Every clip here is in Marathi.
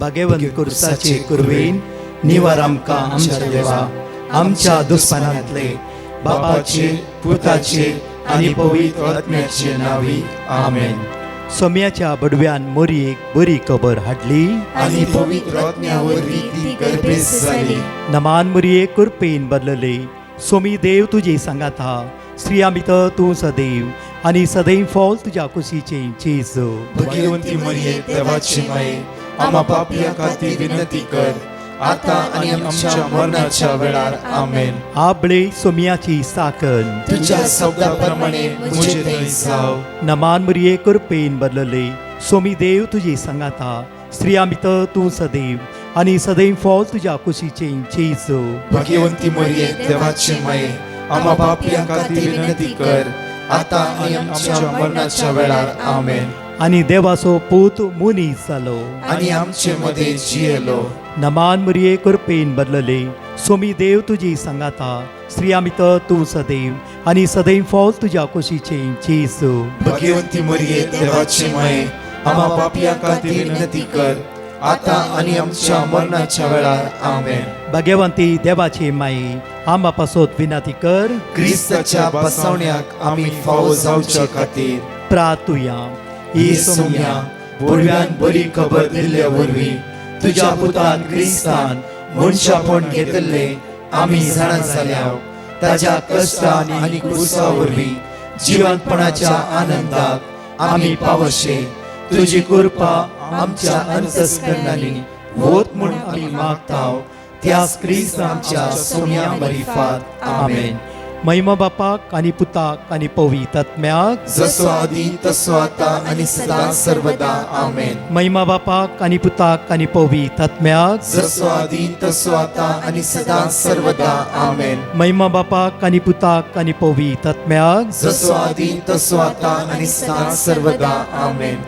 भाग्यवंत कुर्साचे कुरवेन निवार आमकां आमच्या देवा आमच्या दुस्मनांतले बापाचे पुताचे आनी पवित्र आत्म्याचे नावी आमेन. सोम्याच्या बडव्यान मोरयेक बरी खबर हाडली आनी पवित्र आत्म्यावरवी ती गर्भेस जाली. नमान मोरये कुरपेन बदलले सोमी देव तुजे सांगात हा श्रियामित तूं सदैव आनी सदैव फॉल तुज्या कुशीचे जेजू. भाग्यवंती मरिये देवाची माये आम्हा पापियां खातीर विनंती कर आता आनी आमच्या मरणाच्या वेळार आमेन. आबळे सोम्याची साकन तुझ्या शब्दाप्रमाणे मुझे थंय जाव. नमान मोरये कुरपेन बदलले सोमी देव तुजे सांगात हा श्रियामित तूं सदैव आनी सदैव फॉल तुज्या कुशीचे जेजू. भाग्यवंती मरिये देवाची माये आम्हा पापियां खातीर विनंती कर आता आनी आमच्या मरणाच्या वेळार आमेन. आनी देवाचो पूत मुनीस जालो आनी आमचे मध्ये जियेलो. नमान मोरये कुरपेन बदलले सोमी देव तुजी सांगात हा श्रियामित तूं सदैव आनी सदैव फॉल तुज्या कुशीचे जेजू. भाग्यवंती मरिये देवाची माये आम्हा पापियां खातीर विनंती कर आता आनी आमच्या मरणाच्या वेळार आमेन. भाग्यवंती देवाचे माये आम्हा पासोत विनंती कर क्रिस्ताच्या बसवण्याक आमी फावो जावचे खातीर प्रार्थुया. ही सोम्या बडव्यान बरी खबर दिल्ल्या वरवीं तुज्या पुतान क्रिस्तान मनशापण घेतले आमी जाणा जाल्याव ताज्या कश्टान आनी क्रुसा वरवीं जिवंतपणाच्या आनंदाक आमी पावशे. तुजी कृपा आमच्या अंतस्करणांनी होत म्हूण आमी मागताव त्याच क्रिस्तांच्या सोम्या मरिफात आमेन. महिमा बापाक आनी पुताक आनी पवित्र आत्म्याक जसो आदी तसो आता आनी सदां सर्वदा आमेन. महिमा बापाक आनी पुताक आनी पवित्र आत्म्याक जसो आदी तसो आता आनी सदां सर्वदा आमेन. महिमा बापाक आनी पुताक आनी पवित्र आत्म्याक जसो आदी तसो आता आनी सदां सर्वदा आमेन.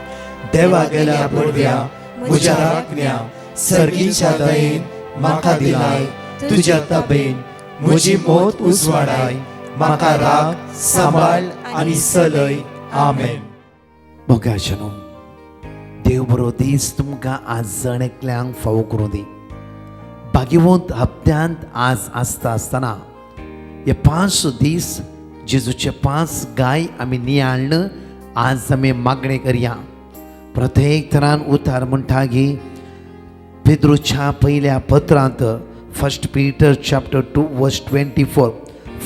देवा गेल्या बडव्या म्हज्या राखण्या सर्गीच्या दयेन म्हाका दिलाय तुज्या ताबेन म्हजी मोत उजवाडाय म्हाका राख सांबाळ आनी चलय आमेन. मोगाशनो देव बरो दीस तुमकां आज जण एकल्यांक फावो करूं दी. भाग्यवंत हप्त्यांत आज आसता आसतना हे 5 दीस जेजूचे 5 गाय आमी नियाळन आज आमी मागणे करया. प्रत्येक तरान उतार म्हणटा की पेद्रूच्या पहिल्या पत्रांत 1 Peter chapter 2 verse 24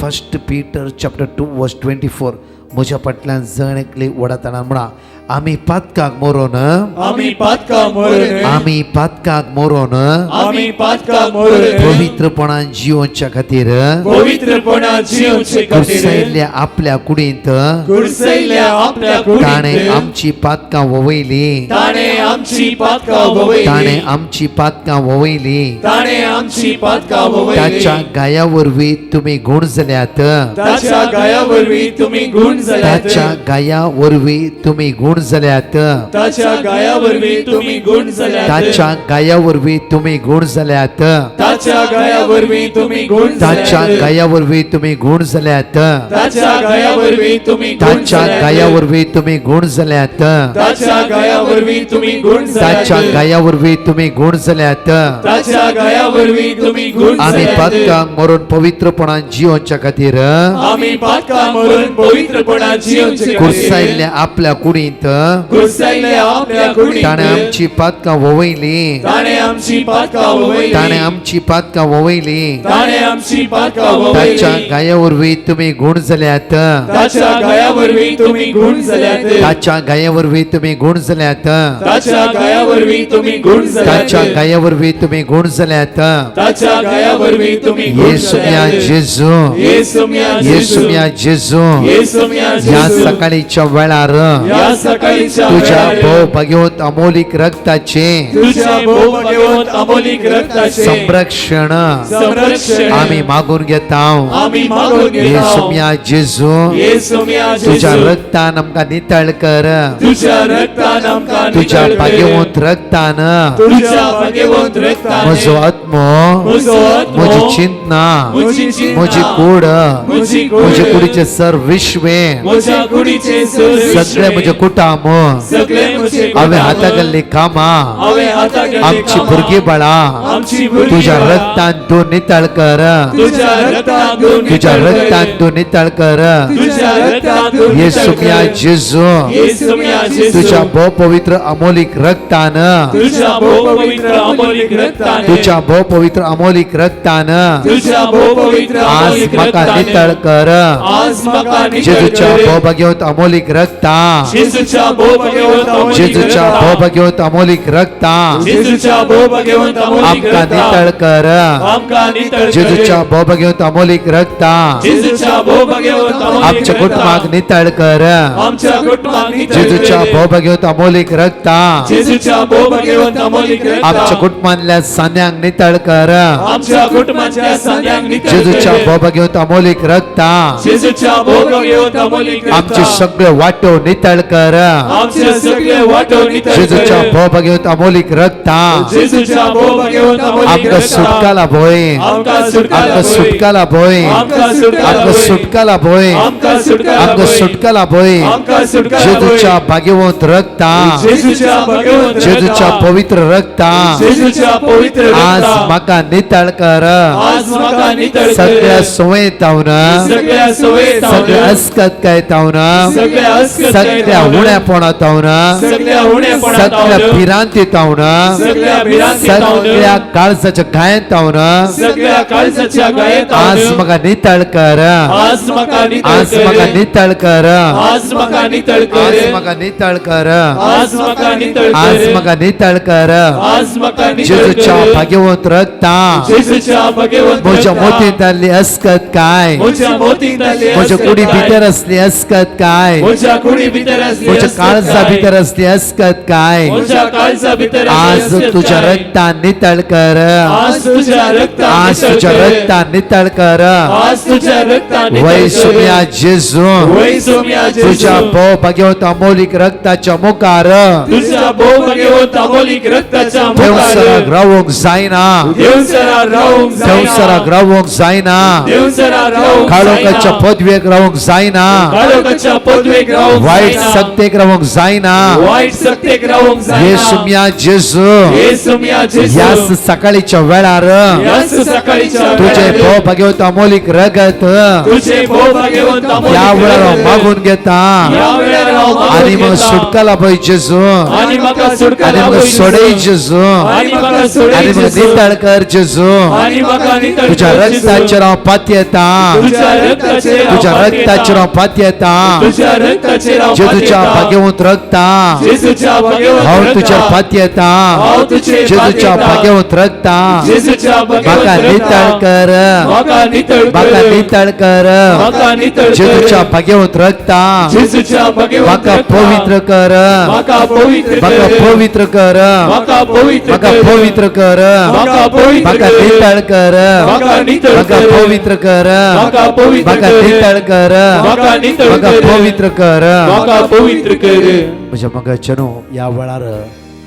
1 Peter chapter 2 verse 24 म्हज्या फाटल्यान जण एकली वडाताना म्हणा आमी पातकाक मोरोन आमी पातकाक मोरोन आमी पातकाक मोरोन आमी पातकाक मोरोन पवित्रपणान जिवोवच्या खातीर पवित्रपणान जिवचे खातीर कुर्सयल्ल्या आपल्या कुडींत कुर्सयल्ल्या आपल्या कुडींत ताणें आमची पातकां वोवयली ताणें आमची पातकां वोवयली ताणें आमची पातकां वोवयली ताणें आमची पातकां वोवयली. ताच्या गाया वरवीं तुमी गुण जाल्यात ताच्या गाया वरवीं तुमी गुण जाल्यात ताच्या गाया वरवीं तुमी गुण जाल्यात ताच्या गाया वरवीं तुमी गुण जाल्यात ताच्या गाया वरवीं तुमी गुण जाल्यात ताच्या गाया वरवीं तुमी गुण ताच्या जाल्यात गाया वरवीं तुमी गुण जाल्यात ताच्या गाया वरवीं तुमी गुण ताच्या जाल्यात गाया वरवीं तुमी गुण जाल्यात ताच्या गाया वरवीं तुमी गुण ताच्या जाल्यात गाया वरवीं तुमी गुण जाल्यात ताच्या गाया वरवीं तुमी गुण आमी जाल्यात. पातकांक मरून पवित्रपणान जिवोवच्या खातीर आमी पातकां मरून पवित्रपणान जिवचे खातीर कुर्सायल्ल्या आपल्या कुडींत कुर्सयल्ल्या आपल्या कुडींत ताणें आमची पातकां वोवयली ताणें आमची पातकां वोवयली ताणें आमची पातकां वोवयली ताणें आमची पातकां ताच्या वोवयली गाया वरवीं तुमी गुण जाल्यात ताच्या गाया वरवीं तुमी गुण जाल्यात ताच्या गाया वरवीं तुमी गुण जाल्यात ताच्या गाया वरवीं तुमी गुण ताच्या जाल्यात गाया वरवीं तुमी गुण जाल्यात ताच्या गाया वरवीं तुमी गुण येसुम्या जाल्यात. जेजू येसुम्या येसुम्या जेजू येसुम्या ह्या जेजू सकाळीच्या वेळार या सकाळीच्या तुझ्या वेळार भोव भाग्यवंत अमोलिक रक्ताचे तुझ्या भोवभाग्यवंत अमोलिक रक्ताचे संरक्षण संरक्षण आम्ही मागून घेताव आमी मागून घेताव. येसुम्या जेजू येसुम्या तुझ्या जेजू रक्तान आमकां नितळ कर तुझ्या रक्तान आमकां तुझ्या नितळ कर. भाग्यवंत रक्तान तुझ्या भाग्यवंत रक्तान म्हजो आत्मो म्हजो आत्मो म्हजी चिंतना म्हजी चिंतना म्हजी कूड म्हजी कूड म्हजे कुडीचे सर विश्वे म्हज्या कुडीचे सगळे म्हजे कुटा काम सगळे म्हजे हांवें हातागल्ली कामां हांवें हातागल्ली आमची कामां, भुरगीं बाळां आमची भुरगीं तुझ्या बाळां, रक्तान तूं नितळ कर तुझ्या रक्तान तूं तुझ्या नितळ कर, रक्तान तूं नितळ कर तुझ्या रक्तान तूं नितळ येसुमिया कर. जेजू येसुमिया जेजू, तुझ्या भोव पवित्र अमोलिक रक्तान तुझ्या भोव पवित्र अमोलिक रक्तान, तुझ्या भोव पवित्र अमोलिक रक्तान तुझ्या भोव पवित्र आज अमोलिक म्हाका रक्तान, नितळ कर आज म्हाका नितळ जेजूच्या कर. भोव भगवंत अमोलिक रक्ता जेजूच्या भोव भगवंत अमोलिक जेजूच्या रक्तान, भोव भगवंत अमोलिक रक्ता जेजूच्या भोव भगवंत अमोलिक आमकां रक्तान, नितळ कर आमकां नितळ कर. जेजूच्या भोव भगवंत अमोलिक रक्ता जेजूच्या भोव भगवंत अमोलिक आमच्या रक्तान, कुटुंबाक नितळ कर आमच्या कुटुंबाक नितळ जेजूच्या कर. भोव भगवंत अमोलिक रक्ता जेजूच्या भोव भगवंत अमोलिक रक्तान, आमच्या कुटुंबातल्या सान्यांक नितळ कर आमच्या कुटुंबाच्या सांग्यांक नितळ जेजूच्या कर. भोव भगवंत अमोलिक रक्ता जेजूच्या भोव भगवंत अमोलिक आमचे रक्तान, सगळे वाटो नितळ कर आमचे सगळे वाटो नितळ जेजूच्या कर. भोव भगवंत अमोलिक रक्ता जेजूच्या भोव भगवंत अमोलिक आमकां रक्तान, सुटका लाभोय आमकां सुटका आमकां लाभोय. सुटका लाभोय आमकां सुटका आमकां लाभोय. सुटका लाभोय आमकां सुटका आमकां लाभोय. सुटका लाभोय आमकां सुटका जेजूच्या लाभोय. भाग्यवंत रक्ता जेजूच्या भगवंत जेजूच्या रक्तान, पवित्र रक्ता जेजूच्या पवित्र आज रक्तान, म्हाका नितळ कर आज म्हाका नितळ कर. सगळ्या सोयें तावन सगळ्या सोयें तावन, सगळ्या अस्कत काय तावन सगळ्या अस्कत सगळ्या तावन, उण्यापणा तावन सगळ्या उणेपणा सगळ्या तावन, भिरांती तावन सगळ्या भिरांती तावन, सगळ्या काळजाच्या गायन तावन सगळ्या काळजाच्या गायेत आज तावन, म्हाका नितळ कर आज म्हाका नितळ आज कर. म्हाका नितळ कर आज म्हाका नितळ आज कर. म्हाका नितळ कर आज म्हाका नितळ आज कर. म्हाका नितळ कर आज म्हाका नितळ जेजूच्या कर. भाग्यवंत रक्ता जेजूच्या भगवंत म्हज्या रक्तान, मोतींत आसली अस्कत काय म्हज्या मोतींत आसली म्हज्या अस्कत कुडी काय, भितर असली अस्कत काय म्हज्या कुडी भितर आसली म्हज्या अस्कत काळजा काय, भितर असली अस्कत काय म्हज्या काळजा भितर आसली आज अस्कत तुझ्या काय. रक्तान नितळ कर आज तुझ्या रक्तान आज नितळ तुझ्या कर. रक्तान नितळ कर आज तुझ्या रक्तान नितळ वै कर. सुम्या जेजू वै सोम्या जेजू, तुझ्या भोव भगवंत अमोलिक रक्ताच्या मुखार तुझ्या भोव भगवंत अमोलिक रक्ताच्या देवसराक मुखार रावूंक जायना देवसरा रावूंक जायना. देवसराक रावूंक जायना देवसरा रावूंक काळोखाच्या जायना. पदवेक रावूंक जायना काळोखाच्या पदवेक रावूंक वाईट जायना. सक्तेक रावूंक जायना वाईट सत्तेक रावूंक जायना. येसुम्या जेजू येसुम्या जेजू, यास सकाळीच्या वेळार याच सकाळीच्या तुझे वेळार भोव भगवंत अमोलिक रगत तुझे भोव भगवंत अमोलिक या वेळार हांव रगत मागून घेता या वेळार हांव मागून आणि मग घेता. सुटका लाभय जेजू आणि म्हाका सुटका आणि मग लाभय सोडय जेजू. जेजू आणि म्हाका सोडय आणि मग जेजू. नितळ कर जेजू आणि म्हाका नितळ तुझ्या कर जेजू. रक्ताचेर हांव पातयेता तुझ्या रक्ताचेर हांव तुझ्या पातयेता. रक्ताचेर हांव पातयेता तुझ्या रक्ताचेर हांव जेजूच्या पातयेता. भाग्यवंत रक्ता जेजूच्या भगवंत हांव रक्ता. तुझेर पातयेता हांव तुझेर जेजूच्या पातयेता. भाग्यवंत रक्ता जेजूच्या भगवंत म्हाका रक्ता. नितळ कर म्हाका नितळ म्हाका कर. नितळ कर म्हाका नितळ कर. जेजूच्या भाग्यवंत रक्ता जेजूच्या भगवंत म्हाका रक्ता. पवित्र कर म्हाका पवित्र म्हाका कर. पवित्र कर म्हाका पवित्र म्हाका कर. पवित्र कर म्हाका पवित्र म्हाका कर. नितळ कर म्हाका नितळ म्हाका कर. पवित्र कर म्हाका पवित्र म्हाका कर. नितळ कर म्हाका नितळ म्हाका कर. पवित्र कर म्हाका पवित्र कर. म्हज्या मगाच्यानो या वेळार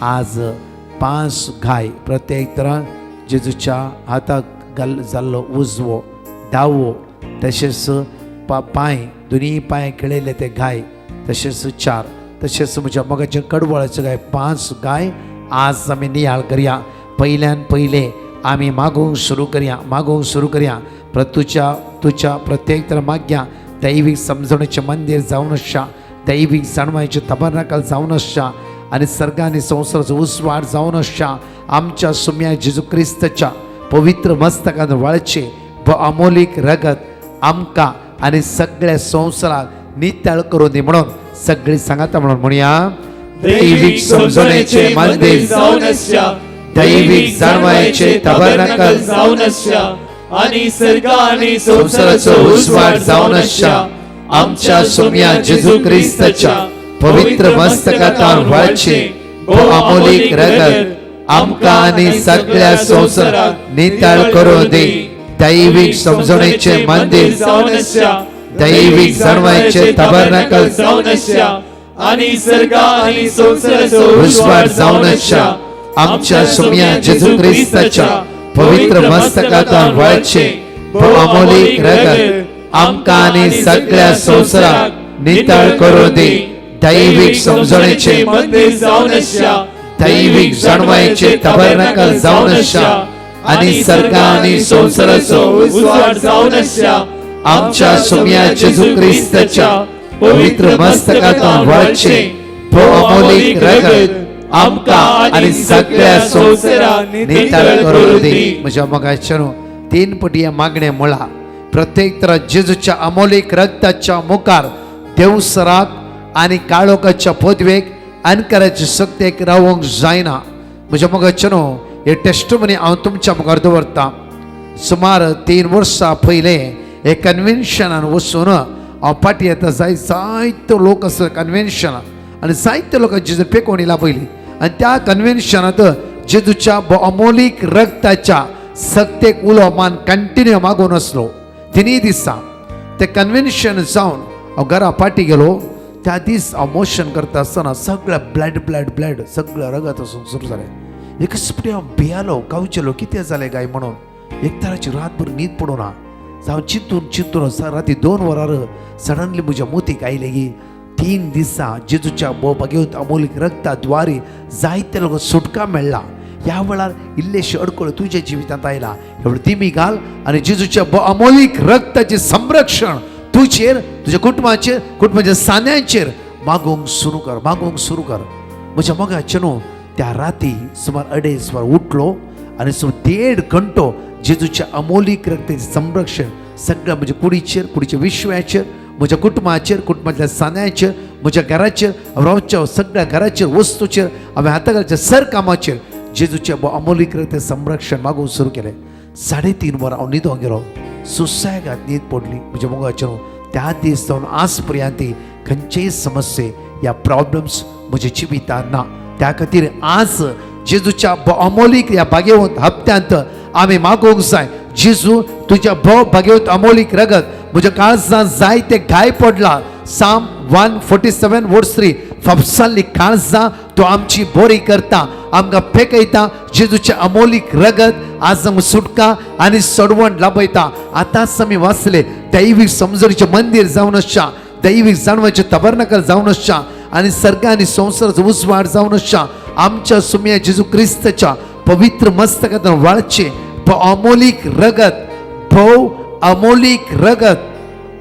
आज 5 गाय प्रत्येक तरां जेजूच्या हाताक जाल्लो उजवो दावो तशेंच पांय दोनी पांय खेळयले ते गाय तशेंच 4 तशेंच म्हज्या मगाचे कडवळाचे गाय 5 गाय आज आमी नियाळ करया पयल्यान पयले आमी मागोवंक सुरू करया तुझ्या प्रत्येक तरां मागया दैवीक समजणेचें मंदिर जावन आसच्या दैवीक जाणवायचे तबरनाकल जावन आसच्या आनी सर्ग आनी संवसाराचो उसवाड जावन आसच्या आमच्या सुम्या जेजू क्रिस्ताच्या पवित्र मस्तकान वळचे अमोलीक रगत आमकां आनी सगळ्या संवसाराक नितळ करून दी म्हणून सगळीं सांगाता म्हणून म्हणया दैवीक समजणेचे मंदिर जावन आसच्या दैवीक जाणवायचे तबरनाकल जावन आसच्या आनी सर्ग आनी संवसाराचो उसवाड जावन आसच्या आमच्या सुम्या जेजू क्रिस्ताच्या पवित्र मस्तकांतल्यान वळचे अमोलीक रगत आमकां आनी सगळ्या संवसाराक नितळ करून दी दैवीक समजणेचे मंदिर जावन आसच्या दैवीक जाणवायचे तबरनाकल जावन आसच्या आनी सर्ग आनी संवसाराचो उसवाड जावन आसच्या आमच्या सुम्या जेजू क्रिस्ताच्या पवित्र मस्तकांतल्यान वळचे अमोलीक रगत आमकां आनी सगळ्या संवसाराक नितळ करून दी दैविक समजणेचे मंदिर जाऊन आशा दैविक जाणवायचे तबरनाकल जाऊन आशा आणि सर्गा आणि संसाराचो उजवाड जाऊन आशा आमच्या सुम्या जेजू ख्रिस्ताच्या पवित्र मस्तकातून वळचे अमोलिक रगत आमकां आणि सगळ्या संसाराक नितळ करून दी. म्हज्या मोगाचेनो 3 पटिया मागणे मुळा प्रत्येक तर जेजूच्या अमोलिक रक्ताच्या मुखार देवसराक आणि काळोखाच्या पदवेक अनकाराची सक्तेक रावंक जायना. म्हज्या मोगाचेनो हे टेस्टमनी हांव तुमच्या मुखार दवरता. सुमार 3 वर्सां पयले हे कन्व्हेन्शनान वचून हांव फाटी येता जायते लोक आसा कन्व्हेन्शनान आनी जायते लोकांची जेजू पेकोवणी लाभयली आनी त्या कन्व्हेन्शनांत जेजूच्या अमोलिक रक्ताच्या सक्तेक उलो मान कंटिन्यू मागून आसलो. 3 दिसा ते कन्व्हेन्शन जावन हांव घरा फाटी गेलो. त्या दीस हांव मोशन करता आसतना सगळें ब्लड सगळें रगत वचून सुरू जालें. एक सुटी हांव भियालो गांवचेलो कितें जालें काय म्हणून. एक तराची रातभर न्हीद पडूना. हांव चिंतून राती 2 वरार सडनली म्हज्या मोतीक आयले की 3 दिसा जेजूच्या भगवंत अमोलिक रक्ता द्वारे जायते लोक सुटका मेळ्ळा. ह्या वेळार इल्लेशे अडकळ तुझ्या जिवितांत आयला. एवढे तिमी घाल आनी जेजूच्या अमोलिक रक्ताचे संरक्षण तुजेर तुज्या कुटुंबाच्या सान्यांचेर मागूंक सुरू कर. म्हज्या मोगाचेनो त्या राती सुमार 2:30 वर उठलो आनी सुमार 1.5 घंटो जेजूच्या अमोलिक रक्ताचे संरक्षण सगळ्या म्हज्या कुडीच्या विश्वाचेर म्हज्या कुटुंबाच्या सान्यांचेर म्हज्या घराचेर रावच्या सगळ्या घराचेर वस्तूचेर हांवें हाताळच्या सर कामाचेर जेजूचे अमोलिक रक्ताचे संरक्षण मागूंक सुरू केलें. 3.5 वरां हांव न्हिदोंक गेलो. सुसेगाद न्हीद पडली. म्हज्या मोगाचेर त्या दीस जावन आज पर्यंत खंयचेय समस्ये ह्या प्रॉब्लेम्स म्हज्या जिवितांत ना. त्या खातीर आज जेजूच्या अमोलिक ह्या भाग्यवंत हप्त्यांत आमी मागोवंक जाय. जेजू तुज्या भाग्यवंत अमोलिक रगत म्हज्या काळजांत जायते घाय पडला. साम 147 वर्स 3 फपसाल्ली काळजां तो आमची बरी करता आमकां पेकयता. जेजूचे अमोलिक रगत आज आमकां सुटका आनी सडवण लाभयता. आतांच आमी वाचले दैवीक समजणीचें मंदिर जावन आसा, दैवीक जाणवाचें तबरनाकल जावन आसा आनी सर्गा आनी संवसाराचो उजवाड जावन आसा. आमच्या सुम्या जेजू क्रिस्ताच्या पवित्र मस्तकांतून वळचे अमोलिक रगत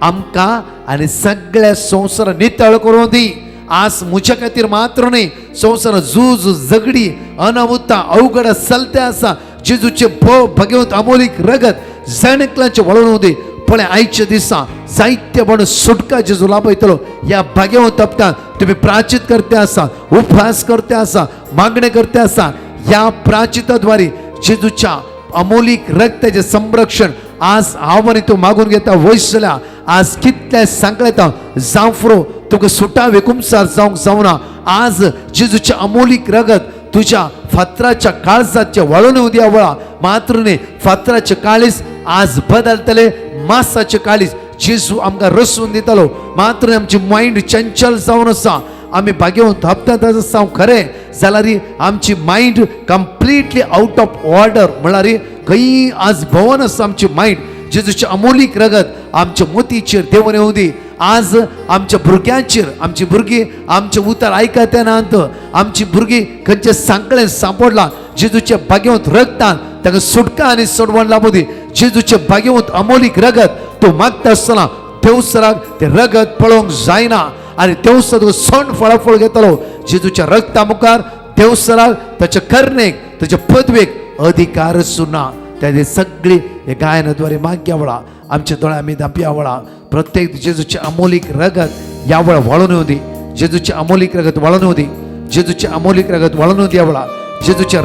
आमकां आनी सगळ्या संवसार नितळ करून दी. आज म्हज्या खातीर मात्र न्ही संवसार झूज झगडी अनाहुता अवघड चलते आसा. जेजूचे भगवंत अमोलिक रगत जाणेकलांचे वळोवन दी. पण आयच्या दिसा जायते पण सुटका जेजू लाभयतलो. ह्या भाग्यवंत हप्त्यात तुम्ही प्राचित करते आसा, उपवास करते आसा, मागणे करते आसा. ह्या प्राचिताद्वारे जेजूच्या अमोलिक रक्ताचे संरक्षण आज हांव आनी तूं मागून घेता. वयसल्या आज कितले सांगले जावफ्रो तुका सुटा वेकुमसार जावंक जावना. आज जेजूचे अमोलिक रगत तुझ्या फातराच्या काळजाचे वळून उद्या वळा. मात्र न्ही फातराचे काळीज आज बदलतले मासाचे काळीज जेजू आमकां रसून दितलो. मात्र आमची मायंड चंचल जावन आसा. आमी भाग्यवंत हप्त्यांत आसा खरें जाल्यार आमची mind completely out of order म्हळ्यार खंय आज भवन आसा आमची मायंड. जेजूचे अमोलिक रगत आमच्या मोतीचेर देवून येवं दी. आज आमच्या भुरग्यांचेर आमची भुरगीं आमचे उतर आयकत नात. आमची भुरगीं खंयचे सांकळे सांपडला जेजूच्या भाग्यवंत रगतान ताका सुटका आनी सडवण लाभूं दी. जेजूचे भाग्यवंत अमोलिक रगत तूं मागता आसतना देवसराक ते रगत पळोवंक जायना आनी देवसर तुका सण फळाफळ घेतलो. जेजूच्या रगता मुखार देवसराक ताच्या कर्णेक ताच्या पदवेक अधिकार सुना. त्या सगळी हे गायनाद्वारे माग्या वळा आमच्या दोळ्या आमी दापया वळा. प्रत्येक जेजूचे अमोलिक रगत या वेळा वळून येऊ दी. जेजूचे अमोलिक रगत वळून येऊ दी. जेजूचे अमोलिक रगत वळून येऊ द्या वळा. जेजूचे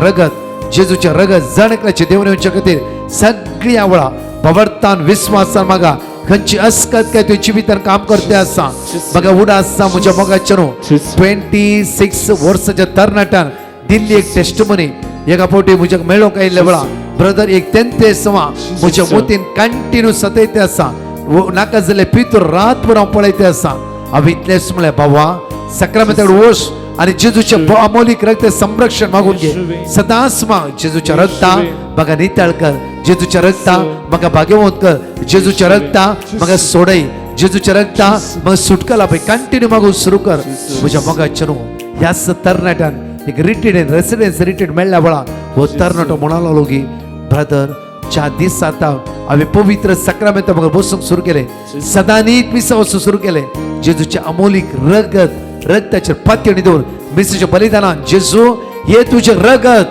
रगत जणकल्याचे देवून येवचे खातीर सगळी या वेळा भवरतान विश्वासान मागा. खंयची अस्कत काय तुझ्या जिवितान काम करते आसा बघा उडा आसा. म्हज्या मोगाचेरो 26 वर्साच्या तरणाट्यान दिल्ली एक टेस्टमनी एका फावटी म्हज्या मेळोक आयिल्ल्या वेळा ब्रदर एक तेंते सवा म्हज्या मोतीन कंटिन्यू सतयते आसा. नाका जाल्यार पितूर रातभर हांव पळयते आसा. हांव इतलेंच म्हळ्यार बाबा सक्रामेंताक वच आनी जेजूचे अमोलिक रक्त संरक्षण मागून घे. सदांच माग जेजूच्या रक्ता म्हाका नितळ कर. जेजूच्या रक्ता म्हाका भाग्यवंत कर. जेजूच्या रक्ता म्हाका सोडय. जेजूच्या रक्ता मग सुटकाला पाहिजे कंटिन्यू मागून सुरू कर तुझ्या मगाच्या ह्याच तरणाट्यान एक रिटेड रेसिडेन्स रिटेड मेळ्ळ्या वेळा हो तरणाटो म्हणालो लोगी ब्रदर च्या दीस आता हांवें पवित्र सक्रामेंत म्हाका बसूंक सुरू केले सदांनीच मिसा वचूंक सुरू केले जेजूचे अमोलीक रगताचेर पातयणी दवर मिसेच्या बलिदानान जेजू हे तुझे रगत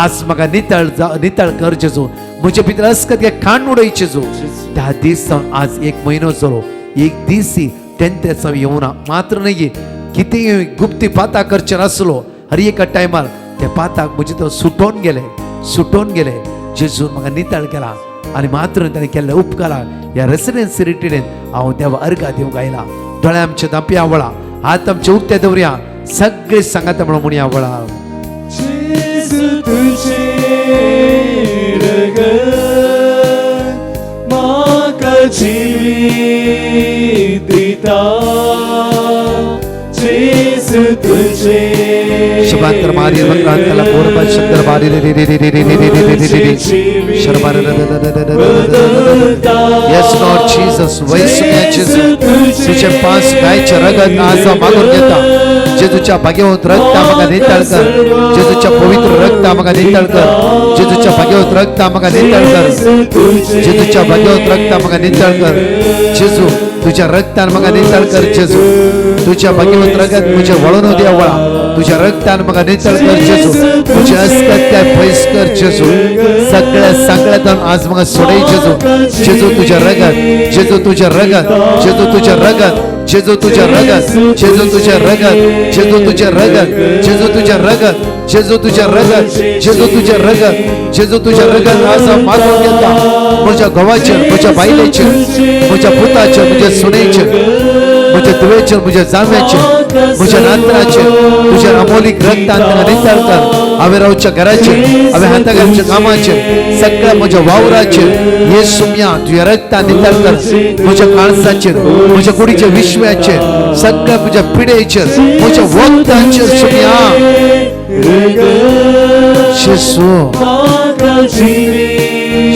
आज म्हाका नितळ कर जेजू म्हजे भितर अस्कत हे खाण उडय जेजू त्या दीस आज 1 म्हयनो जालो एक दीस 10th येवना मात्र नाही किती गुप्ती पाता करचे नासलो हर एका टायमार त्या पाताक म्हजे तो सुटोन गेले जेजून म्हाका नितळ केला आनी मात्र ताणें केल्ले उपकारा ह्या रेसिडेन्सी रिटेडीन हांव देवा अर्घा दिवंक आयला दोळे आमचे धांपया वळा हात आमचे उक्ते दवरया सगळे सांगात म्हणून म्हणया वळा जेजू तुझे रगत म्हाका जिवीत दिता जेजू तुझे शबांतर मारी वक्रांतला पोरबा शंकर मारी रे रे रे रे रे रे रे रे रे रे शरबार यस लॉर्ड जीसस वैसुया जेजू तुझे पास गायचे रगत आज मागून घेता जेजूच्या भाग्यवंत रक्त आमकां नितळ कर जेजूच्या पवित्र रक्त आमकां नितळ कर जेजूच्या भाग्यवंत रक्त आमकां नितळ कर जेजूच्या भाग्यवंत रक्त आमकां नितळ कर जेजू तुझ्या रक्तान म्हाका नितळ कर जेजू तुझ्या भाग्यवंत रगत म्हजे वळून दिया वळा तुझ्या रक्तान म्हाका नितळ कर जेजू तुझे अस्कत काय पयस कर जेजू सगळ्या सांगल्यातून आज म्हाका सोडय जेजू जेजू तुझ्या रगत जेजू तुझ्या रगत जेजू तुझ्या रगत जेजू तुझ्या रगत जेजू तुझ्या रगत जेजू तुझ्या रगत जेजू तुझ्या रगत जेजू तुझ्या रगत जेजू तुझ्या रगत जेजू तुझ्या रगत आज मागून घेता म्हज्या घोवाचेर म्हज्या बायलेचेर म्हज्या पुताचेर म्हज्या सुनेचेर म्हज्या तुवेचेर म्हज्या जांभ्याचेर म्हज्या नातराचेर तुझ्या अमोलीक रक्तान ताका नितळ कर हांवें रावच्या घराचेर हांवें हातागारच्या कामाचेर सगळ्या म्हज्या वावराचेर येसुम्या तुझ्या रक्तान नितळ कर म्हज्या काळसाचेर म्हज्या कुडीच्या विश्व्याचेर सगळ्या म्हज्या पिडेचेर म्हज्या वखदांचेर सुम्या जेजू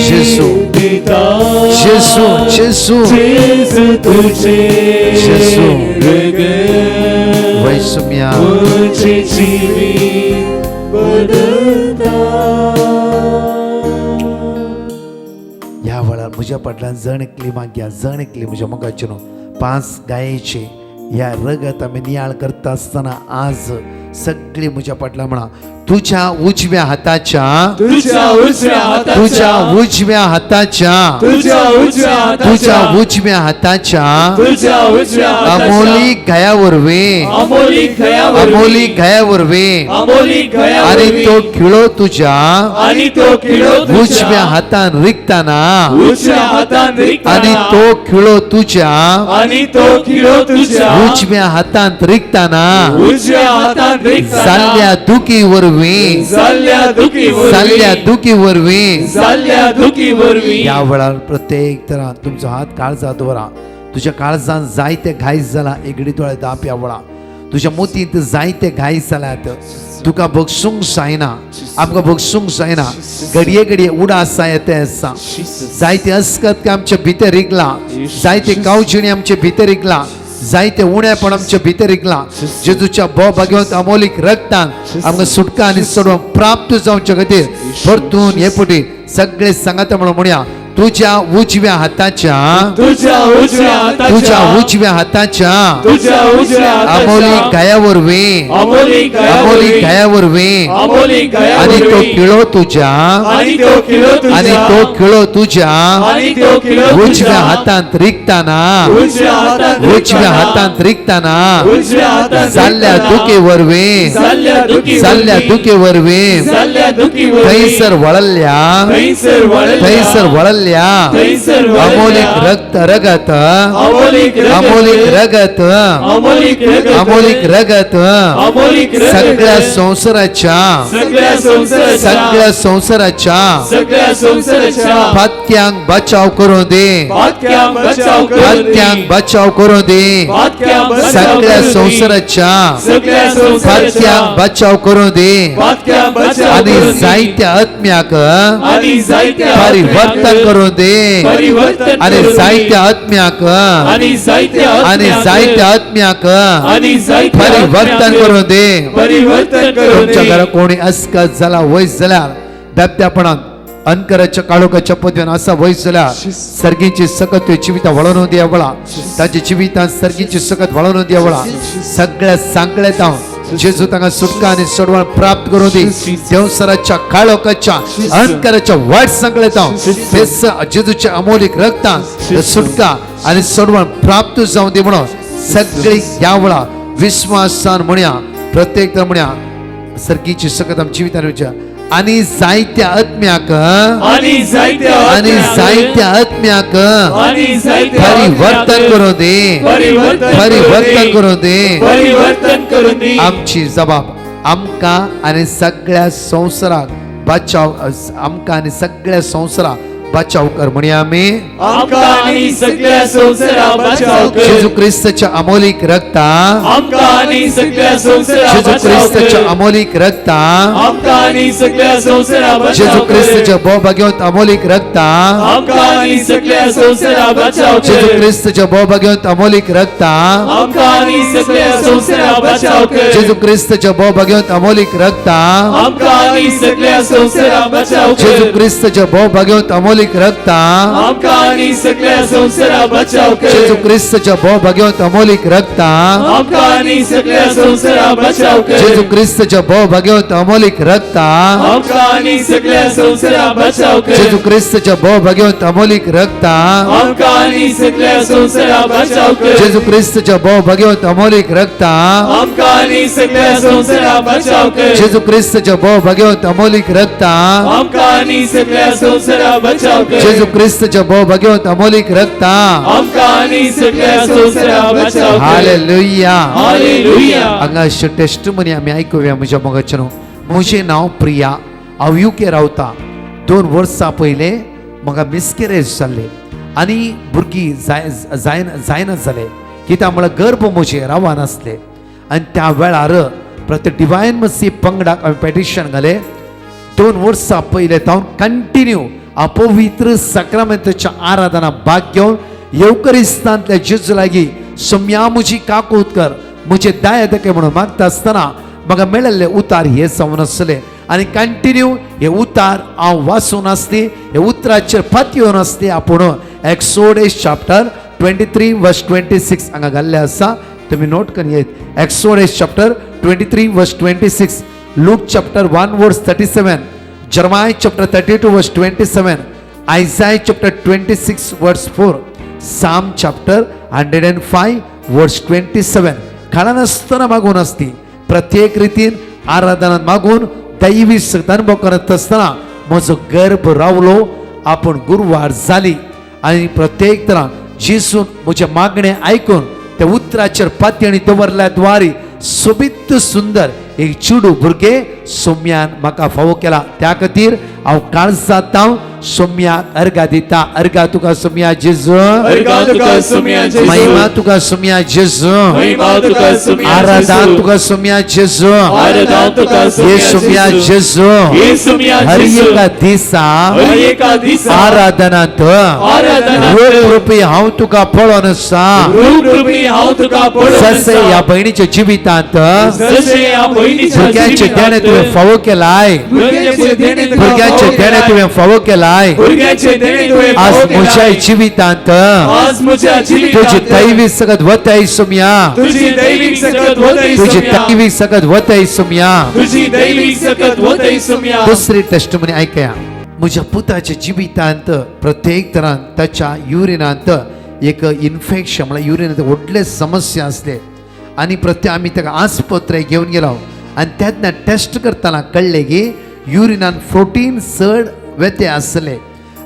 जेजू जेजू जेजू जेजू वैसुम्या ह्या वेळार म्हज्या फाटल्यान जणकली मागया जणकली म्हज्या मोगाचे 5 गायेचे ह्या रगत आमी नियाळ करता आसतना आज सगळी म्हज्या फाटल्यान म्हणा तुझ्या उजव्या हाताच्या तुझ्या उजव्या हाताच्या अमोली गयावर वे आणि तो खिळो तुझ्या उजव्या हातान रिक्ताना आणि तो खिळो तुझ्या उजव्या हातान रिक्ताना जाल्ल्या दुखी वरवी या वेळार प्रत्येक तरां तुमचो हात काळजात दवरा तुझ्या काळजान जायते घायस जाला एगडी दोळे दाप या वेळा तुझ्या मोतींत जायते घायस जाल्यात तुका भोगसूंक जायना आमकां भोगसूंक जायना घडये उडास येते आसा जायते अस्कत आमचे भितर इगला जायते कावजिणी आमचे भितर इगला जायते उणेपण आमचे भितर इगला जेजूच्या भाग्यवंत अमोलीक रक्तान आमकां सुटका आनी सोडवूंक प्राप्त जावचे खातीर परतून हे पुटी सगळे सांगात म्हणून म्हणया तुझ्या उजव्या हाताच्या अमोली गायावर वे आणि तो खिळो तुझ्या उजव्या हातांत रिक्ताना जाल्ल्या दुखेवर वे थंयसर वळल्या अमोलिक रगत सगळ्या संसाराच्या फात्यांक बचाव करून दे सगळ्या संसाराच्या फात्यांक बचाव करून दे आणि जायत्या आत्म्याक परिवर्तन करून दे आणि जायत्या आत्म्याक आणि जायत्या आत्म्याक आणि जायत्या परिवर्तन करून दे. परिवर्तन करून तुमच्या दे. घरा कोणी अस्कत झाला वयस जाल्यार बेबद्यापणान अनकराच्या काळोखाच्या पदव्यान असा वयस जाल्यार सर्गीची सकत जिवितां वळोवन दियावळा. ताच्या जिवितांत सर्गीची सकत वळोवन दियावळा. सगळ्या सांकळेत हांव जेजू तांकां सुटका आनी सोडवण प्राप्त करून दी. देवसराच्या काळोखाच्या अनकराच्या वायट सांकळेत हांव जेजूच्या अमोलीक रक्तान सुटका आनी सोडवण प्राप्त जावं दी म्हणून सगळी ह्या वेळा विश्वासान म्हणया प्रत्येक म्हणया सर्गीची सकत आमच्या जिवितान विचार आणि जायत्या आत्म्याक आणि जायत्या आत्म्याक आणि जायत्या परिवर्तन करून दे. परिवर्तन करून दे. परिवर्तन करून दे. आमची जबाब आमकां आनी सगळ्या संवसाराक बचाव आमकां आनी सगळ्या संवसाराक बचाव कर म्हणया आमी. आमकां आणि सगळ्या संवसाराक बचाव कर. जेजू ख्रिस्ताच्या अमोलीक रक्ता आमकां आणि सगळ्या संवसाराक जेजू बचाव ख्रिस्ताच्या कर. अमोलीक रक्ता आमकां आणि सगळ्या संवसाराक बचाव जेजू कर. ख्रिस्ताच्या भोवभाग्यवंत अमोलीक रक्ता आमकां आणि सगळ्या संवसाराक बचाव जेजू कर. ख्रिस्ताच्या भोवभाग्यवंत अमोलीक रक्ता आमकां आणि सगळ्या संवसाराक बचाव कर. जेजू ख्रिस्ताच्या भोवभाग्यवंत अमोलीक रक्ता आमकां आणि सगळ्या संवसाराक बचाव कर. जेजू ख्रिस्ताच्या भोवभाग्यवंत अमोलीक रक्ता आमकां आणि सगळ्या संवसाराक बचाव कर. जेजू ख्रिस्ताच्या भोवभाग्यवंत अमोलीक रक्ता आमकां आणि सगळ्या संवसाराक बचाव कर. जेजू ख्रिस्ताच्या भोवभाग्यवंत अमोलीक रक्ता आमकां आणि सगळ्या संवसाराक बचाव कर. जेजू ख्रिस्ताच्या भोवभाग्यवंत अमोलीक रक्ता आमकां आणि सगळ्या संवसाराक बचाव कर. जेजू ख्रिस्ताच्या भोवभाग्यवंत अमोलीक रक्ता आमकां आणि सगळ्या संवसाराक बचाव कर. जेजू ख्रिस्ताच्या भोवभाग्यवंत अमोलीक रक्ता आमकां आणि सगळ्या संवसाराक बचाव कर. जेजू ख्रिस्ताच्या भोवभाग्यवंत अमोलीक रक्ता आमकां आणि सगळ्या संवसाराक बचाव कर. हालेलुया. हालेलुया. हांगा अशें टेस्टमनी आमी आयकुया म्हज्या मोगाच्यान. म्हजें नांव प्रिया, हांव UK रावतां. 2 वर्सां पयलें म्हाका मिसकॅरेज जाल्लें आनी भुरगीं जायना जालें कित्याक म्हळ्यार गर्भ म्हजें रावनासलें. आनी त्या वेळार प्रत्येक डिवायन मसी पंगडाक हांवें पेटिशन घालें. 2 वर्सां पयलें तावन कंटिन्यू अपवित्र सक्रामेंताच्या आराधना भाग घेवन येवकरिस्तांतल्या जेजू लागीं सोम्या म्हजी काकूत कर म्हजे दाय येतके म्हणून मागता आसतना म्हाका मेळिल्ले उतार हे जावन आसले आनी कंटिन्यू हे उतार हांव वाचून आसली. हे उतराचेर पत येवन आसली. आपूण एक्सोडस चॅप्टर 23 वर्स 26 हांगा घाल्ले आसा, तुमी नोट करून येत. एक्सोडस चॅप्टर 23 वर्स 26, लूक चॅप्टर 1 वर्स 37, Jeremiah chapter 32 verse 27, Isaiah chapter 26 verse 4, Psalm chapter 105 verse 27. काळान आसतना मागून आसती प्रत्येक रितीन आराधनात मागून दैवी शक्ती अनुभव करत असताना म्हजो गर्भ रावलो. आपण गुरुवार जाली आनी प्रत्येक तरां जेसून म्हजे मागणे आयकून त्या उतराचेर पातयेणी दवरल्या द्वारी सोबीत सुंदर एक चुडू भुरगे सोम्यान म्हाका फावो केला. त्या खातीर हांव काळजात सोम्याक अर्घा दिता. अर्घा तुका सोम्या जेजू, अर्घा तुका सोम्या जेजू, महिमा तुका सोम्या जेजू, महिमा तुका सोम्या आराधना जेजू, तुका सोम्या जेजू, आराधना तुका ये सोम्या जेजू. ये सोम्या हर जेजू. एका दिसा हर एका दिसा आराधनांत आराधनांत रोग रुपी हांव तुका पळोवन आसा. रूप रूपी हांव तुका पळोवन जसे आसा. ह्या भयणीच्या जिवितांत जशे ह्या भयणीच्या भुरग्यांचे जिवितांत देणे तुवें फावो केलाय. भुरग्यांचे देणे तुका भुरग्यांचे फावो देणे केलाय. तुवें फावो केलाय. भुरग्यांचे देणे तुवें आज फावो म्हज्या केलाय. जिवितांत आज म्हज्या तुझी जिवितांत दैवी सकत वताय सोम्या. तुझी दैविक सकत वतय तुझी सोम्या. दैवी सकत वताय सोम्या. तुझी दैविक सकत वतय सोम्या. दुसरी टेस्टमनी ऐकया. म्हज्या पुताच्या जिवितांत प्रत्येक तरान ताच्या युरिनांत एक इन्फेक्शन म्हळ्यार युरिनांत व्हडले समस्या आसले आनी प्रत्येक आमी ताका आस्पत्रे घेवन गेलो आनी तेन्ना टेस्ट करतना कळ्ळें की युरिनान 14 चड वेते आसले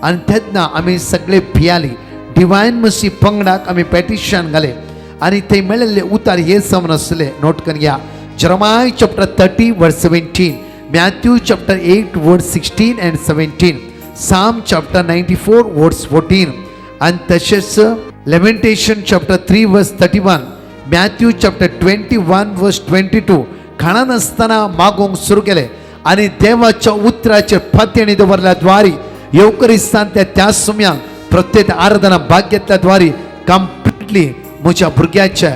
आनी तेन्ना आमी सगळे भियाली. डिवायन मसी पंगडाक आमी पेटिशन घालें आनी थंय मेळिल्ले उतार हे जावन आसले. नोट करून घ्या. Jeremiah chapter 30 verse 17, Matthew chapter 8 verse 16 and 17, Psalm chapter 94 verse 14, and तसेच Lamentation chapter 3 verse 31, Matthew chapter 21 verse 22 खाणान आसतना मागोंक सुरू केले आनी देवाच्या उतराचेर पातयेणी दवरल्या द्वारी येवकरिस्तांतल्या त्या सोम्याक प्रत्येक आराधना भाग घेतल्या द्वारी कंप्लीटली म्हज्या भुरग्याच्या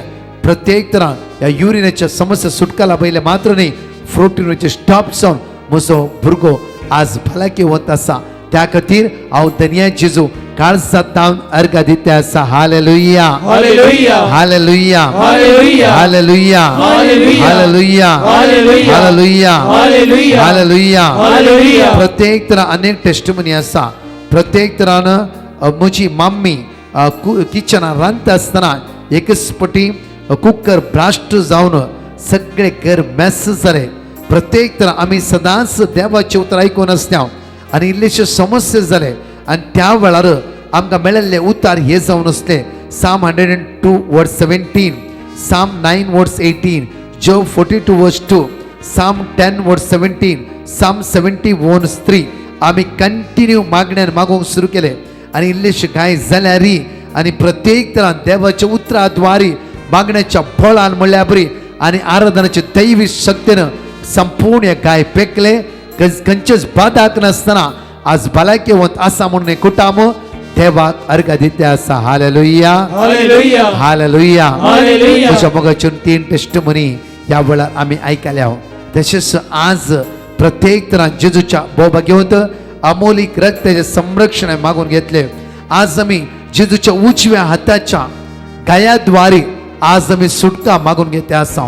प्रत्येक तरान ह्या युरिनाच्या समस्या सुटकाला पयले मात्र न्ही फ्रोटीनचे स्टॉप जावन म्हजो भुरगो आज भलायकी वत आसा त्या खातीर हांव धन्य जेजू काळजांत अर्घ दिता आसा hallelujah hallelujah hallelujah hallelujah hallelujah hallelujah hallelujah hallelujah hallelujah hallelujah hallelujah प्रत्येक तरान अनेक टेस्टिमनी आसा प्रत्येक तरान म्हजी मम्मी किचनान रांदता आसतना एकच पटी कुकर ब्लास्ट जावन सगळे घर मॅस जाले प्रत्येक तरान आमी सदांच देवाचें उतर आयकून आसता आनी इल्लेशे समस्या जाले आनी त्या वेळार आमकां मेळिल्ले उतार हे जावन आसले Psalm 102 verse 17, Psalm 9 verse 18, Job 42 verse 2, Psalm 10 verse 17, Psalm 70 verse 3. आमी कंटिन्यू मागण्यान मागोवंक सुरू केले आनी इल्लेशे कांय जाल्यार आनी प्रत्येक तरान देवाच्या उतराद्वारे मागण्याच्या फळान म्हणल्यार बरी आनी आराधनाचे दैवी शक्तीन संपूर्ण हे गाय पेकले खंयचेच बादाक नासतना आज भलायकेवंत आसा म्हणून कुटाम देवाक अर्घ दिता आसा हालेलुया हालेलुया हालेलुया हालेलुया म्हज्या मोगाच्यान 3 टेस्टिमनी ह्या वेळार आमी आयकल्या तशेंच आज प्रत्येक तरान जेजूच्या भोवभाग्यवंत अमोलीक रक्ताचे संरक्षण मागून घेतले आज आमी जेजूच्या उजव्या हाताच्या गायाद्वारे आज आमी सुटका मागून घेते आसा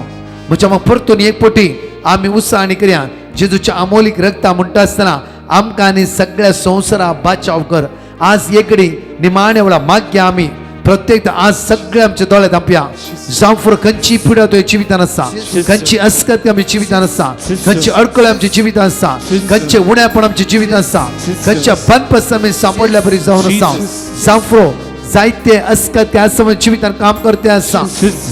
म्हज्या मग परतून एक पटी आमी उत्साहाने करया जेजूच्या अमोलीक रक्ता म्हणटा आसतना आमकां आनी सगळ्या संवसारा बचाव कर आज एकडी निमाणे वेळा मागया आमी प्रत्येक आज सगळे आमचे दोळे धांपया जावं खंयची पिडा तुवें जिवितान आसा खंयची अस्कत आमच्या जिवितान आसा खंयची अडकळ आमच्या जिवितान आसा खंयचे उणेपण आमच्या जिवितान आसा खंयच्या बंदपासून आमी सांपडल्या बरी जावन आसा जावं जायते अस्कत त्या समय जिवितान काम करते आसा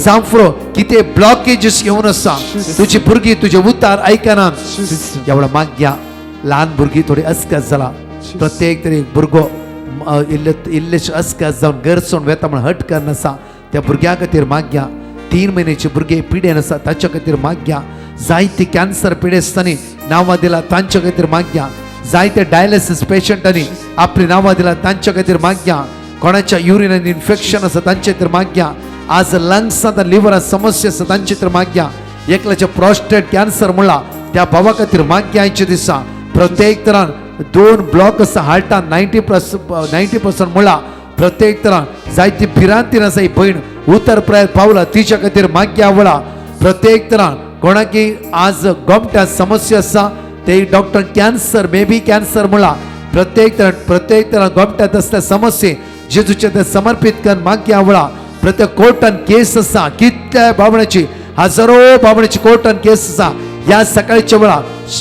जावं कितें ब्लॉकेजेस येवन आसा तुजी भुरगीं तुजे उतार आयकना एवढा मागया ल्हान भुरगीं थोडी अस्कत जाला प्रत्येक तरी भुरगो इल्लेशे अस्कत जावन गैरसोन वेता म्हण हट करना आसा त्या भुरग्या खातीर मागया 3 महिन्याचे भुरगे पिडेन आसा ताच्या खातीर मागया जायते कॅन्सर पिडेस्तांनी नांवां दिला तांच्या खातीर मागया जायते डायलिसीस पेशंटांनी आपली नांवां दिला तांच्या खातीर मागया कोणाच्या युरिनान इन्फेक्शन आसा तांचे खातीर मागया आज लंग्सांत लिव्हरांत समस्या आसा तांचे खातीर मागया एकल्याचे प्रोस्टेट कॅन्सर म्हणला त्या भावा खातीर मागया आयचे दिसा प्रत्येक तरान 2 ब्लॉक आसा हार्टान 90% म्हणला प्रत्येक तरान जायती भिरांतीन आसा ही भयण उतर प्राय पावला तिच्या खातीर मागया वळा प्रत्येक तरान कोणाकी आज गोमट्या समस्या आसा ते doctor cancer may be cancer म्हणला प्रत्येक तरान गोमट्यात असल्या समस्ये जेजूचे ते समर्पित कर मागया वळा प्रत्येक कोर्टान केस आसा कितल्या बाबण्याची हजारो बाबण्याची कोर्टान केस आसा या सकाळच्या वेळा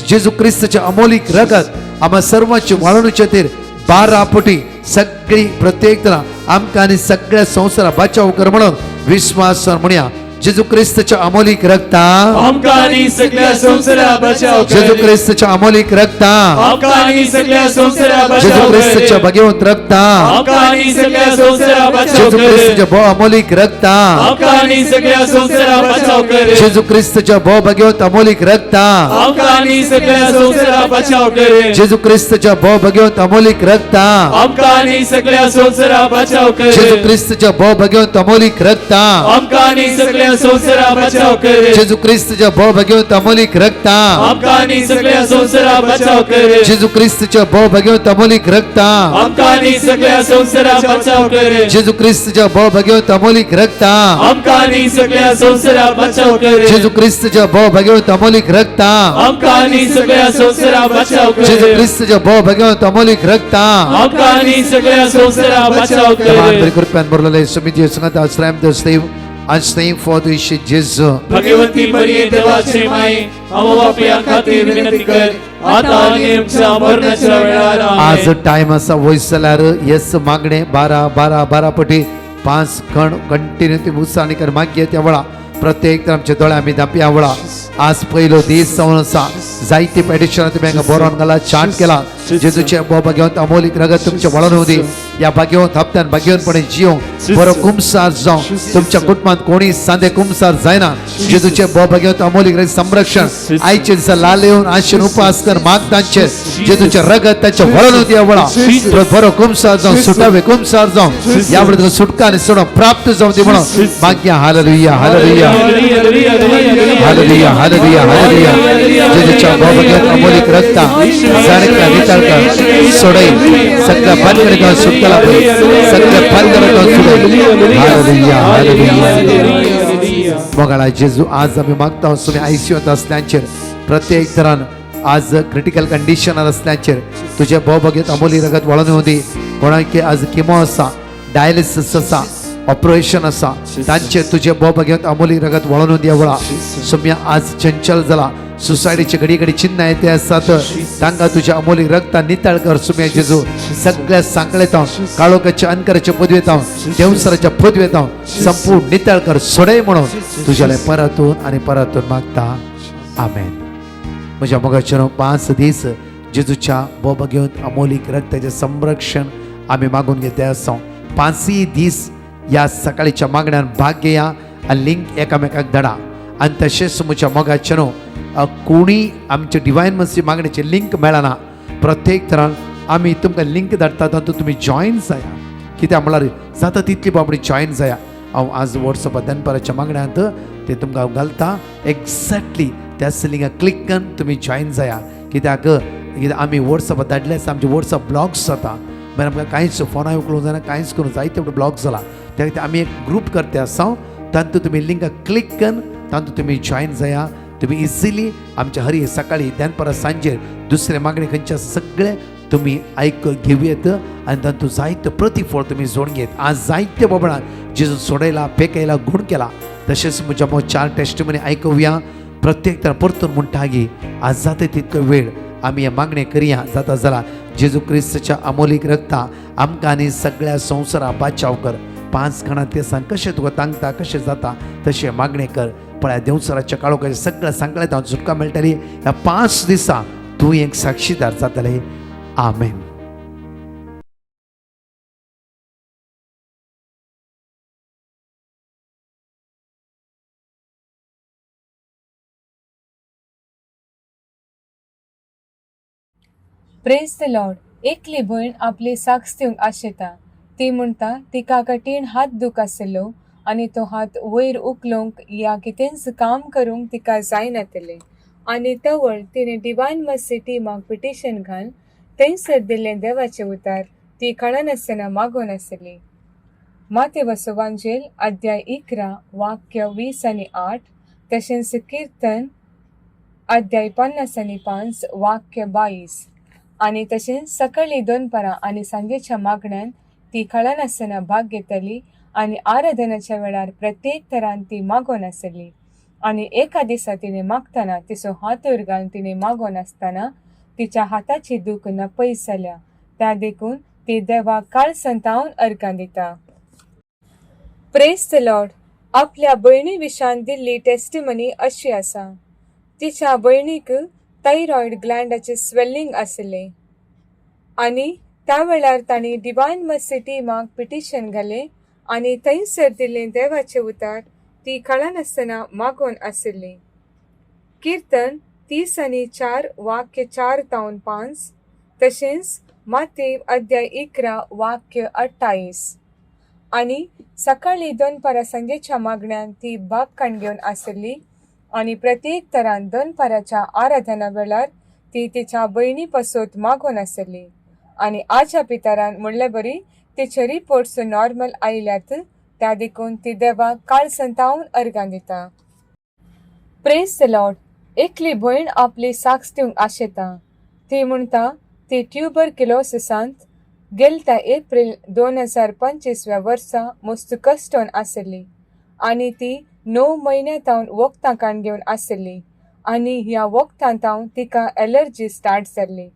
जेजू क्रिस्ताचे अमोलीक रगत आम्हा सर्वांची वाळवणुचे खातीर 12 पटी सगळी प्रत्येक तरां आमकां आनी सगळ्या संवसारा बचाव कर म्हणून विश्वास म्हणया जेजू क्रिस्ताच्या अमोलीक रक्ता आमकां आनी सगळ्या संवसारा बचाव कर जेजू क्रिस्ताच्या अमोलीक रक्ता आमकां आनी सगळ्या संवसारा जेजू बचाव क्रिस्ताच्या कर भगवंत रक्ता आमकां आनी सगळ्या संवसारा बचाव जेजू कर क्रिस्ताच्या भो अमोलीक रक्ता आमकां आनी सगळ्या संवसारा बचाव कर जेजू क्रिस्ताच्या भो भगवंत अमोलीक रक्ता आमकां आनी सगळ्या संवसारा बचाव कर जेजू क्रिस्ताच्या भो भगवंत अमोलीक रक्ता आमकां आनी सगळ्या संवसारा बचाव कर जेजू क्रिस्ताच्या भो भगवंत अमोलीक रक्ता आमकां आनी सगळ्या संवसारा बचाव कर जेजू क्रिस्ताच्या भो भगवंत अमोलीक रक्ता आमकां आनी सगळ्या संवसारा बचाव कर जेजू क्रिस्ताच्या भो भगवंत अमोलीक रक्ता आमकां आनी सगळ्या संवसारा बचाव कर जेजू क्रिस्ताच्या भो भगवंत अमोलीक रक्ता आमकां आनी सगळ्या संवसारा बचाव कर जेजू क्रिस्ताच्या भो भगवंत अमोलीक रक्ता आमकां आनी सगळ्या संवसारा बचाव कर जेजू क्रिस्ताच्या भो भगवंत अमोलीक रक्ता आमकां आनी सगळ्या संवसारा बचाव बरी कर कृपेन बरलेले समिती संगत आश्रय दस्तेव आज थँक फॉर द इशे जेजू भगवंती मरिये देवाचे माय आमो बापया खातीर विनंती कर आता आनी आमच्या मरणाच्या वेळार आज टाइम असा वयस जाल्यार येस मागणे 12 पटी 5 खण कंटिन्यू ती उत्साहाने कर मागे त्या वेळा प्रत्येक तर आमच्या दोळे आम्ही धापया वेळा आज पहिलो दीस जावन आसा जायती पेटिशनां तुमी हांगा बरोवन घाला चाट केला जेजूचे भाग्यवंत अमोलिक रगत तुमच्या वळण होऊ दे. या भाग्यवंत हप्त्यान भाग्यवंतपणे जिओ बरो कुमसार जाऊ. तुमच्या कुटुंबात कोणी सांदे कुमसार जायना. जेजूचे भाग्यवंत अमोलिक रगत संरक्षण आईचे दिसा लाल येऊन आशीन उपास कर मागतांचे जेजूचे रगत त्याच्या वळण होऊ दे. वळा बरो कुमसार जाऊ सुटावे कुमसार जाऊ यावेळी सुटका आणि सोडा प्राप्त जाऊ दे म्हणून भाग्य. Hallelujah hallelujah hallelujah hallelujah hallelujah. जेजूच्या भाग्यवंत अमोलिक रक्त जाणका नितळका सोडई सगळ्या बंद सुटकाला सगळ्या बंद सोडई. Hallelujah hallelujah. बघा जेजू आज आम्ही मागता तुम्ही आयसीयूत असल्याचेर प्रत्येक तरान आज क्रिटिकल कंडिशन असल्याचेर तुझे भोवभगेत अमोली रगत वळून येऊ दे. कोणाक आज किमो आसा डायलिसिस आसा ऑपरेशन आसा तांचे तुझे भोवभगेत अमोली रगत वळून येऊ दे. वळा सुम्या आज चंचल जाला सुसायडीचे घडी घडी चिन्ह येते असतात तांकां तुझ्या अमोली रक्ता नितळ कर. सुम्या जेजू सगळ्या सांकळेत काळोखाच्या अनकराच्या पदवेत देवसराच्या पदवेत संपूर्ण नितळ कर सोडय म्हणून तुझ्याला परतून आणि परतून मागता. आमेन. म्हज्या मोगाचेर 5 दीस जेजूच्या बोब घेवन अमोलिक रक्ताचे संरक्षण आम्ही मागून घेते आसा. 5 दीस या सकाळीच्या मागण्यान भाग घेया आनी लिंक एकामेकाक धडा. आनी तशेंच म्हज्या मोगाचेर कोणी आमचे डिवायन मर्सी मागण्याचे लिंक मेळना प्रत्येक तरान आमी तुमकां लिंक धाडटा तातूंत तुमी जॉयन जाया. कित्याक म्हळ्यार जाता तितली बाबडी जॉयन जाया. हांव आज वॉट्सअपार दनपाराच्या मागण्यांत ते तुमकां घालता एक्झॅक्टली त्या लिंकाक क्लिक करून तुमी जॉयन जाया. कित्याक आमी वॉट्सअपार धाडले आसा आमचे वॉट्सअप ब्लॉग्स जाता मागीर आमकां कांयच फोना उखलूंक जायना कांयच करूं जायते ब्लॉग्स जाला. त्या खातीर आमी एक ग्रूप करते आसा तातूंत तुमी लिंकाक क्लिक करून तातूंत तुमी जॉयन जाया. तुम्ही इझिली आमच्या हरी सकाळी दनपारा सांजे दुसरे मागणे खंयचे सगळे तुम्ही घेऊयात आणि तातूंत जायते प्रतिफळ तुम्ही जोडून घेत. आज जायते बाबळां जेजू सोडयला पेकयला गुण केला. तशेंच म्हज्या 4 टेस्टिमनी आयकुया. प्रत्येक तर परतून म्हणटा गी आज जाता तितको वेळ आमी हे मागणे करया. जाता जाल्यार जेजू क्रिस्ताच्या अमोलिक रक्ता आमकां आनी सगळ्या संवसारा बाचाव कर. 5 खाणां ते सांग कशें तुका तांगता कशें जाता तशें मागणे कर. पळय देवसराच्या काळोखाच्या सगळ्या सांकळ्यात हांव सुटका मेळटली. ह्या 5 दिसा तूं एक साक्षीदार जातले. आमेन. Praise the lord. एकली भयण आपली साक्ष दिवंक आशेता. ती म्हणटा तिका कठीण हात दूख आसलो आनी तो हात वयर उखलूंक या कितेंच काम करूंक तिका जायनातले. आनी तवळ तिने डिवायन मर्सी टीमाक पिटिशन घालन थंयसर दिल्लें देवाचें उतार ती कळनासतना मागोन आसली. माते वसोवांजेल अध्याय 11 वाक्य 20 आनी 8. तशेंच कीर्तन अध्याय 50 आनी 5 वाक्य 22. आनी तशेंच सकाळी दनपारां आनी सांजेच्या मागण्यान ती कळनासतना भाग घेतली आनी आराधनाच्या वेळार प्रत्येक तरान ती मागोन आसली. आनी एका दिसा तिणें मागतना तिचो हात वयर घालून तिणें मागोन आसतना तिच्या हाताची दूख नपयस जाल्या. त्या देखून ती देवाक काळ संतावन अर्गां दिता. Praise the Lord. आपल्या भयणी विशान दिल्ली टेस्टिमनी अशी आसा. तिच्या भयणीक थायरॉयड ग्लँडाचे स्वेलिंग आसले आनी त्या वेळार तांणी डिवायन मर्सी टीमाक पिटिशन घालें आनी थंयसर दिल्लें देवाचें उतार ती कळनासतना मागोन आसली. कीर्तन 30 आनी 4 वाक्य 4 तावन 5. तशेंच माते अध्याय 11 वाक्य 28. आनी सकाळी दनपारा सांजेच्या मागण्यान ती भाग घेवन आसली आनी प्रत्येक तरान दनपाराच्या आराधना वेळार ती तिच्या भयणी पासत मागोन आसली. आनी आजच्या पितरान म्हणले बरी तिचे रिपोर्ट्स नॉर्मल आयल्यात. त्या देखून ती देवाक काळ संतावन अर्गां दिता. Praise the lord. एकली भयण आपली साक्ष दिवंक आशेता. ती म्हणटा ती ट्युबरक्युलोसिसांत गेल्या एप्रिल 2025 वर्सा मस्त कश्टोन आसली आनी ती 9 म्हयन्यांतावन वखदां काण घेवन आसली आनी ह्या वखदांतावन तिका एलर्जी स्टार्ट जाल्ली.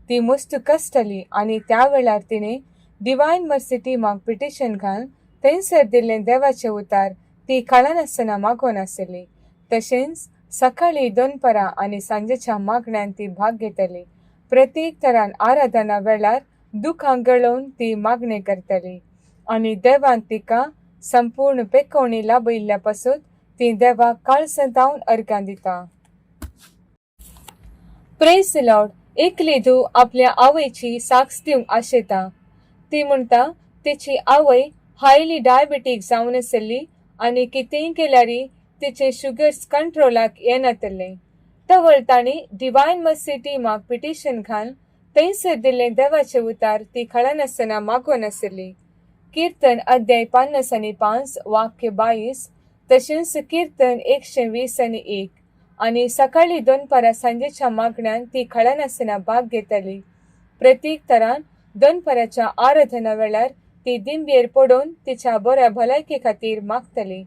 ती मस्त कश्टली आनी त्या वेळार तिणें डिवायन मर्सी टीमाक पिटिशन घालन थंयसर दिल्लें देवाचें उतार ती कळनासतना मागोन आसली. तशेंच सकाळी दनपारा आनी सांजेच्या मागण्यान ती भाग घेतली. प्रत्येक तरान आराधना वेळार दुखां गळोवन ती मागणी करतली आनी देवान तिका संपूर्ण पेखवणी लाभयल्ल्या पासून ती देवाक काळसतावन अर्गां दिता. Praise the Lord. एक लेदू आपल्या आवयची साक्ष दिवंक आशेता. ती म्हणटा तिची आवय हायली डायबेटीक जावन आसली आनी कितेंय केल्यारी तिचे शुगर्स कंट्रोलाक येनातले. तवळ ताणी डिवायन मर्सी टीमाक पिटिशन घालन थंयसर दिल्लें देवाचे उतार ती कळनासतना मागोवन आसली. कीर्तन अध्याय 50:5 वाक्य 22, तशेंच कीर्तन 120:1 आनी सकाळी दनपारां सांजेच्या मागण्यान ती कळनासतना भाग घेतली. प्रत्येक तरान दनपाराच्या आराधना वेळार ती दिंबयेर पडोवन तिच्या बऱ्या भलायके खातीर मागतली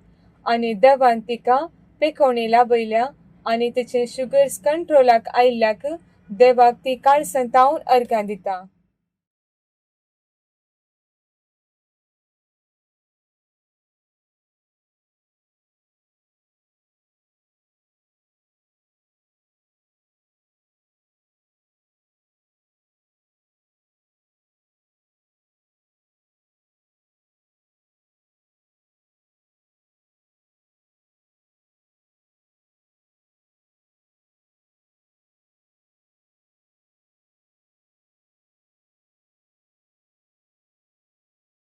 आनी देवान तिका पेखवणी लाभयल्या आनी तिचे शुगर्स कंट्रोलाक आयिल्ल्याक देवाक ती काळसतावन अर्गां दिता.